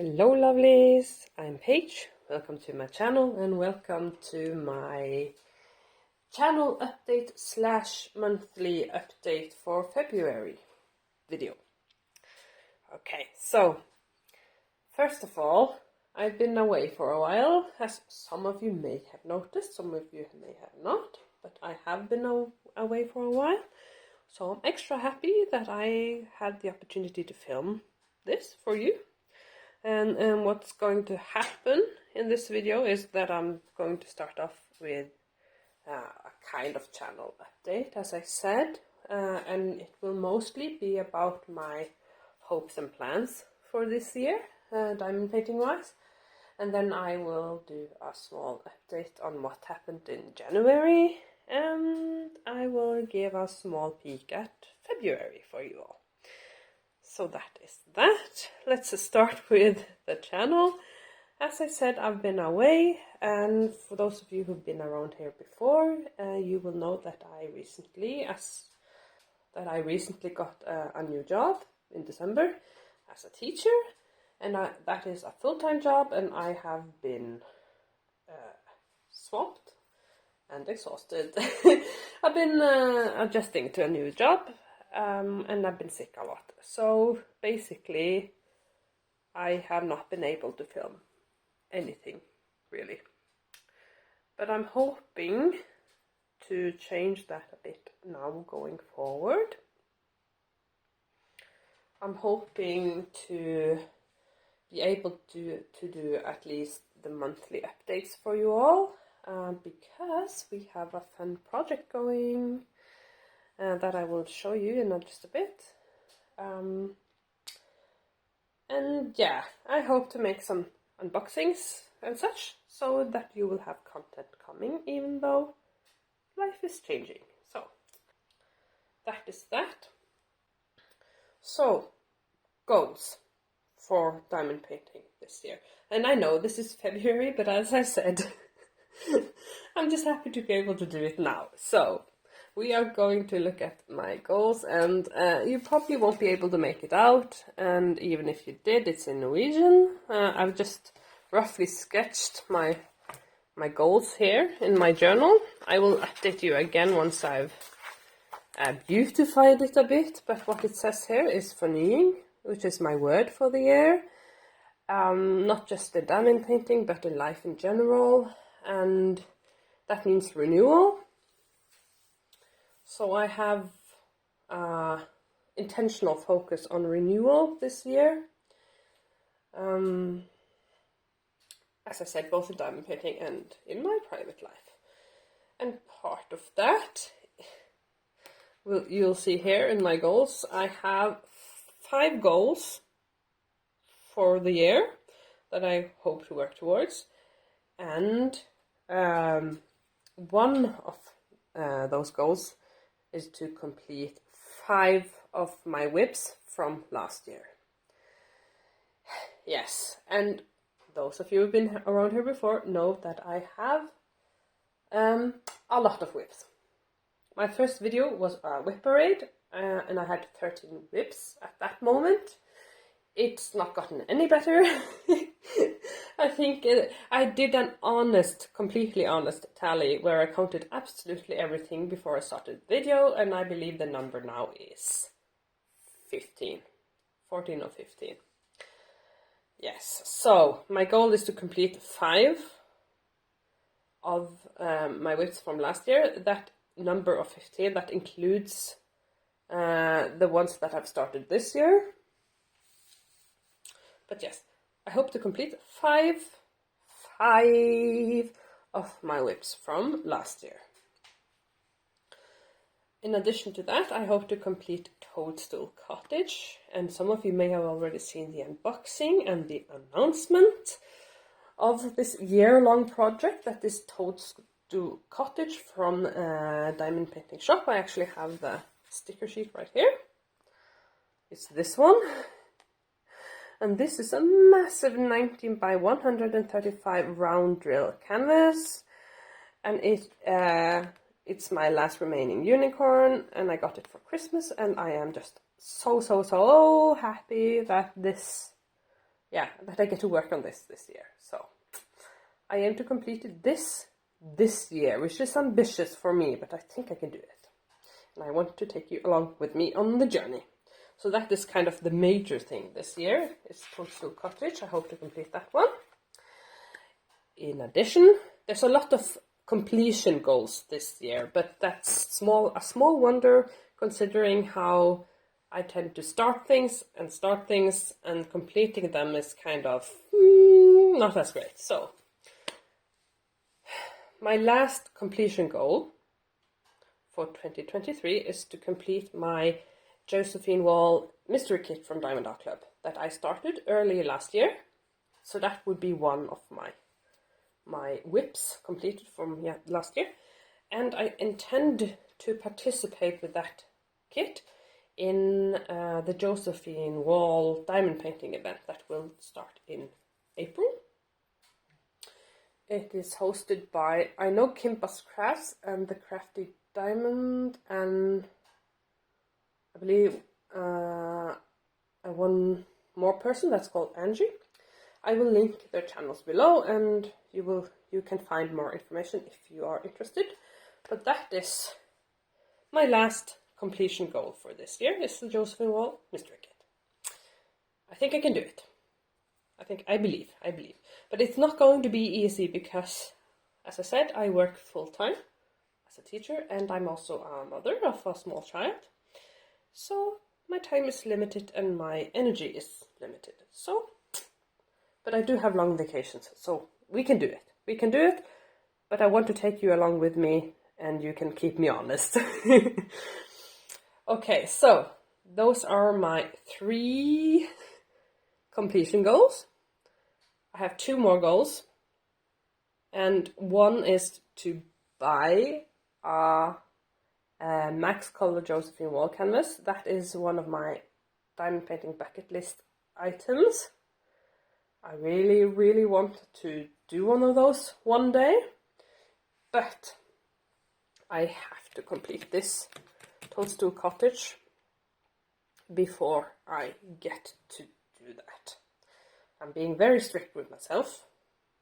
Hello lovelies, I'm Paige, welcome to my channel and welcome to my channel update slash monthly update for February video. Okay, so first of all, I've been away for a while, as some of you may have noticed, some of you may have not, but I have been away for a while, so I'm extra happy that I had the opportunity to film this for you. And what's going to happen in this video is that I'm going to start off with a kind of channel update, as I said, and it will mostly be about my hopes and plans for this year, diamond painting wise, and then I will do a small update on what happened in January, and I will give a small peek at February for you all. So that is that. Let's start with the channel. As I said, I've been away, and for those of you who've been around here before, you will know that I recently got a new job in December as a teacher, and that is a full-time job, and I have been swamped and exhausted. I've been adjusting to a new job. And I've been sick a lot, so basically I have not been able to film anything really, but I'm hoping to change that a bit now going forward. I'm hoping to be able to do at least the monthly updates for you all, because we have a fun project going that I will show you in just a bit. And yeah, I hope to make some unboxings and such, so that you will have content coming, even though life is changing. So that is that. So, goals for diamond painting this year. And I know this is February, but as I said, I'm just happy to be able to do it now. So we are going to look at my goals, and you probably won't be able to make it out, and even if you did, it's in Norwegian. I've just roughly sketched my goals here in my journal. I will update you again once I've beautified it a bit, but what it says here is fornying, which is my word for the year. Not just in diamond painting, but in life in general, and that means renewal. So I have intentional focus on renewal this year. As I said, both in diamond painting and in my private life. And part of that, you'll see here in my goals, I have 5 goals for the year that I hope to work towards. And one of those goals is to complete 5 of my whips from last year. Yes, and those of you who've been around here before know that I have a lot of whips. My first video was a whip parade, and I had 13 whips at that moment. It's not gotten any better. I think I did an completely honest tally where I counted absolutely everything before I started the video, and I believe the number now is 14 or 15. Yes, so my goal is to complete 5 of my whips from last year. That number of 15, that includes the ones that I've started this year. But yes, I hope to complete 5 of my whips from last year. In addition to that, I hope to complete Toadstool Cottage, and some of you may have already seen the unboxing and the announcement of this year-long project that is Toadstool Cottage from Diamond Painting Shoppe. I actually have the sticker sheet right here. It's this one. And this is a massive 19 by 135 round drill canvas, and it's my last remaining unicorn, and I got it for Christmas, and I am just so happy that this yeah, that I get to work on this year. So I aim to complete it this year, which is ambitious for me, but I think I can do it. And I want to take you along with me on the journey. So that is kind of the major thing this year. It's Toadstool Cottage. I hope to complete that one. In addition, there's a lot of completion goals this year, but that's a small wonder considering how I tend to start things, and completing them is kind of not as great. So my last completion goal for 2023 is to complete my Josephine Wall mystery kit from Diamond Art Club that I started early last year. So that would be one of my whips completed from last year. And I intend to participate with that kit in the Josephine Wall diamond painting event that will start in April. It is hosted by, I know, Kimpa's Crafts and the Crafty Diamond, and I believe one more person that's called Angie. I will link their channels below, and you can find more information if you are interested. But that is my last completion goal for this year, is the Josephine Wall mystery kit. I think I can do it. I believe. But it's not going to be easy because, as I said, I work full-time as a teacher, and I'm also a mother of a small child. So my time is limited and my energy is limited. So, but I do have long vacations, so we can do it. But I want to take you along with me, and you can keep me honest. Okay, so those are my 3 completion goals. I have 2 more goals, and one is to buy a Max Color Josephine Wall canvas. That is one of my diamond painting bucket list items. I really, really want to do one of those one day, but I have to complete this Toadstool Cottage before I get to do that. I'm being very strict with myself,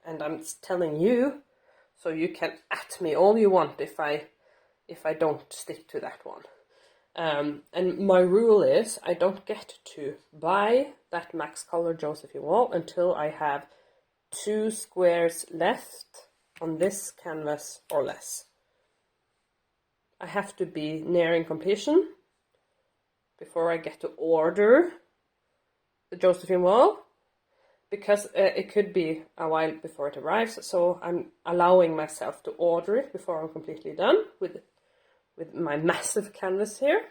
and I'm telling you, so you can at me all you want if I don't stick to that one. And my rule is I don't get to buy that Max Color Josephine Wall until I have 2 squares left on this canvas or less. I have to be nearing completion before I get to order the Josephine Wall, because it could be a while before it arrives, so I'm allowing myself to order it before I'm completely done with my massive canvas here.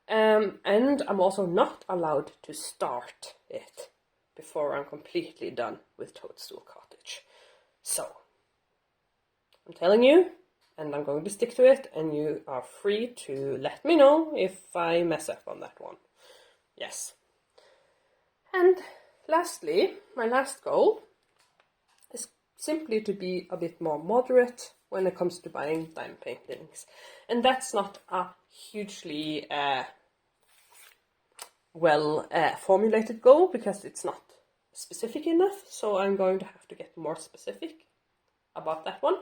And I'm also not allowed to start it before I'm completely done with Toadstool Cottage. So, I'm telling you, and I'm going to stick to it, and you are free to let me know if I mess up on that one. Yes. And lastly, my last goal is simply to be a bit more moderate when it comes to buying diamond paintings. And that's not a hugely formulated goal, because it's not specific enough, so I'm going to have to get more specific about that one.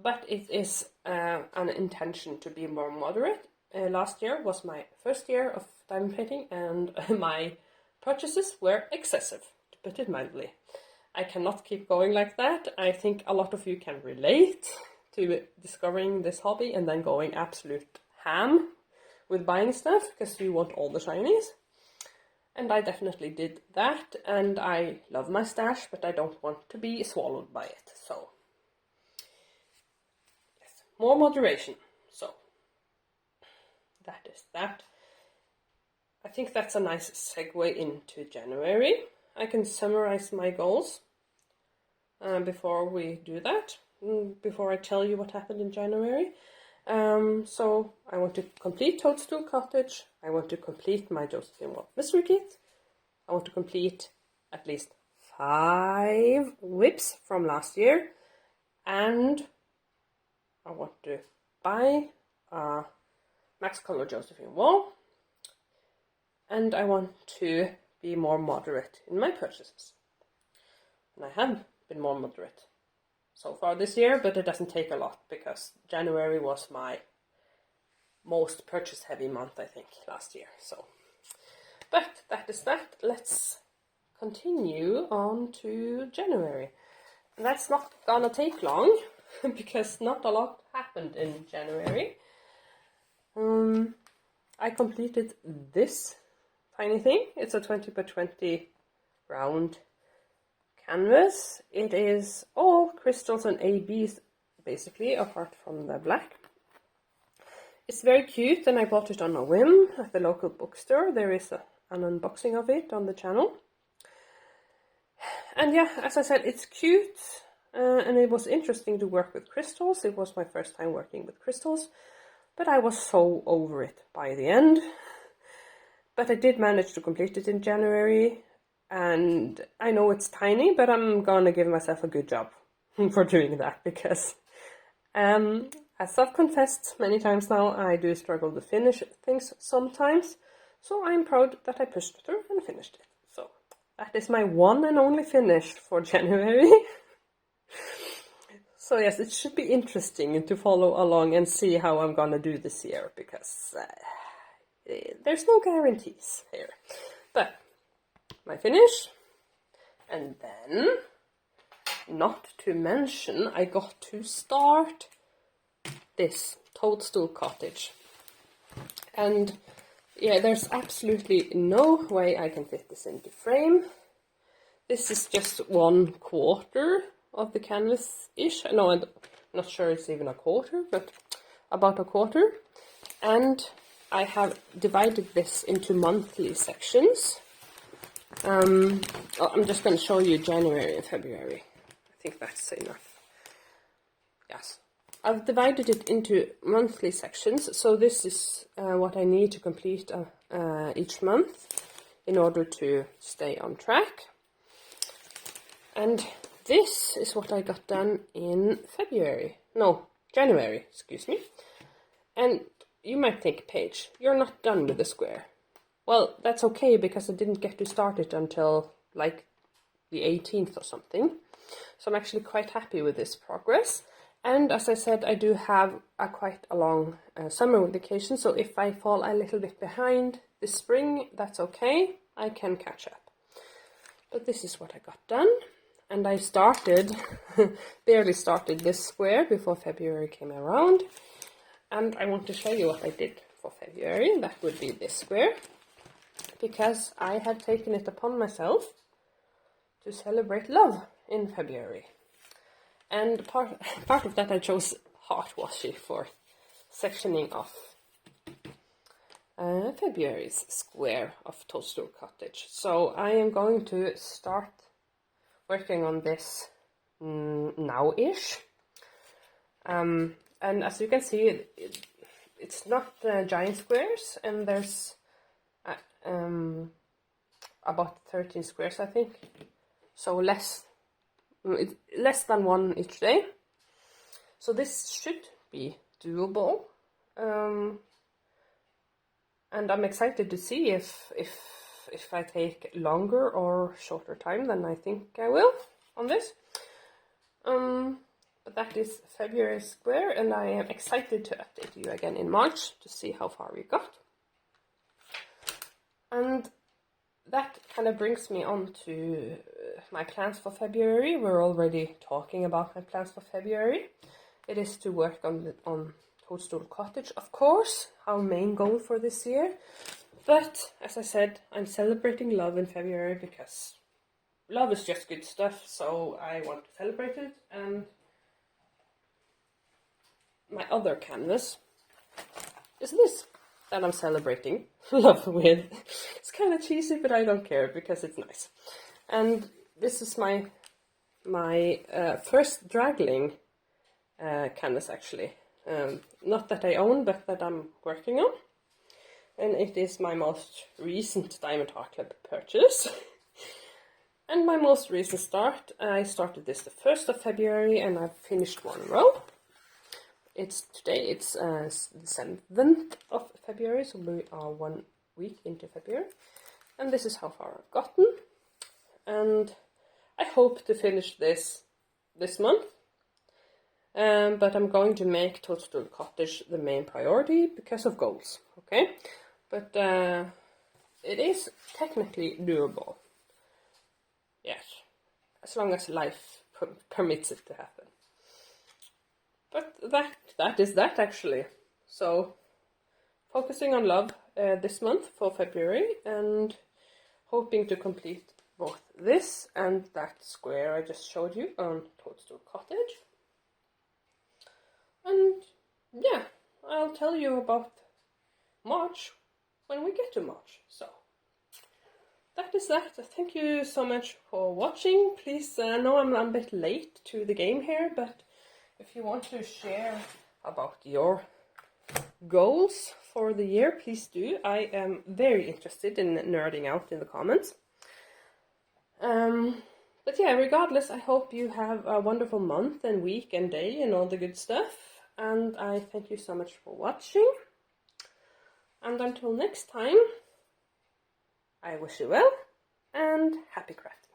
But it is an intention to be more moderate. Last year was my first year of diamond painting, and my purchases were excessive, to put it mildly. I cannot keep going like that. I think a lot of you can relate to discovering this hobby and then going absolute ham with buying stuff because you want all the shinies. And I definitely did that, and I love my stash, but I don't want to be swallowed by it. So, yes, more moderation. So, that is that. I think that's a nice segue into January. I can summarize my goals before we do that, before I tell you what happened in January. So I want to complete Toadstool Cottage. I want to complete my Josephine Wall mystery kit. I want to complete at least 5 whips from last year. And I want to buy Max Color Josephine Wall. And I want to be more moderate in my purchases. And I have been more moderate so far this year, but it doesn't take a lot because January was my most purchase heavy month, I think, last year. So, but that is that. Let's continue on to January. And that's not gonna take long because not a lot happened in January. I completed this tiny thing. It's a 20 by 20 round canvas. It is all crystals and ABs basically, apart from the black. It's very cute, and I bought it on a whim at the local bookstore. There is an unboxing of it on the channel. And yeah, as I said, it's cute, and it was interesting to work with crystals. It was my first time working with crystals, but I was so over it by the end. But I did manage to complete it in January, and I know it's tiny, but I'm gonna give myself a good job for doing that, because as I've confessed many times now, I do struggle to finish things sometimes, so I'm proud that I pushed through and finished it. So that is my one and only finish for January. So yes, it should be interesting to follow along and see how I'm gonna do this year, because there's no guarantees here. But my finish, and then, not to mention, I got to start this Toadstool Cottage. And yeah, there's absolutely no way I can fit this into frame. This is just 1/4 of the canvas-ish. No, I'm not sure it's even a quarter, but about a quarter. And I have divided this into monthly sections. I'm just going to show you January and February. I think that's enough. Yes. I've divided it into monthly sections, so this is what I need to complete each month in order to stay on track. And this is what I got done in January, excuse me. And you might think, Paige, you're not done with the square. Well, that's okay, because I didn't get to start it until like the 18th or something. So I'm actually quite happy with this progress. And as I said, I do have quite a long summer vacation, so if I fall a little bit behind this spring, that's okay. I can catch up. But this is what I got done. And I barely started this square before February came around. And I want to show you what I did for February. That would be this square, because I have taken it upon myself to celebrate love in February. And part of that I chose heart washi for sectioning off February's square of Toadstool Cottage. So I am going to start working on this now-ish. And as you can see, it's not giant squares, and there's about 13 squares, I think. So less than one each day. So this should be doable. And I'm excited to see if I take longer or shorter time than I think I will on this. But that is February square, and I am excited to update you again in March to see how far we got. And that kind of brings me on to my plans for February. We're already talking about my plans for February. It is to work on Toadstool Cottage, of course, our main goal for this year. But, as I said, I'm celebrating love in February because love is just good stuff, so I want to celebrate it. And my other canvas is this that I'm celebrating love with. It's kind of cheesy, but I don't care because it's nice. And this is my first dragling canvas, actually. Not that I own, but that I'm working on. And it is my most recent Diamond Art Club purchase. And my most recent start, I started this the 1st of February, and I've finished one row. Today it's the 7th of February, so we are 1 week into February. And this is how far I've gotten. And I hope to finish this month. But I'm going to make Toadstool Cottage the main priority because of goals, okay? But it is technically doable. Yes, as long as life permits it to happen. But that is that actually. So focusing on love this month for February, and hoping to complete both this and that square I just showed you on Toadstool Cottage. And yeah, I'll tell you about March when we get to March. So that is that. Thank you so much for watching. Please, I know I'm a bit late to the game here, but if you want to share about your goals for the year, please do. I am very interested in nerding out in the comments. But yeah, regardless, I hope you have a wonderful month and week and day and all the good stuff. And I thank you so much for watching. And until next time, I wish you well and happy crafting.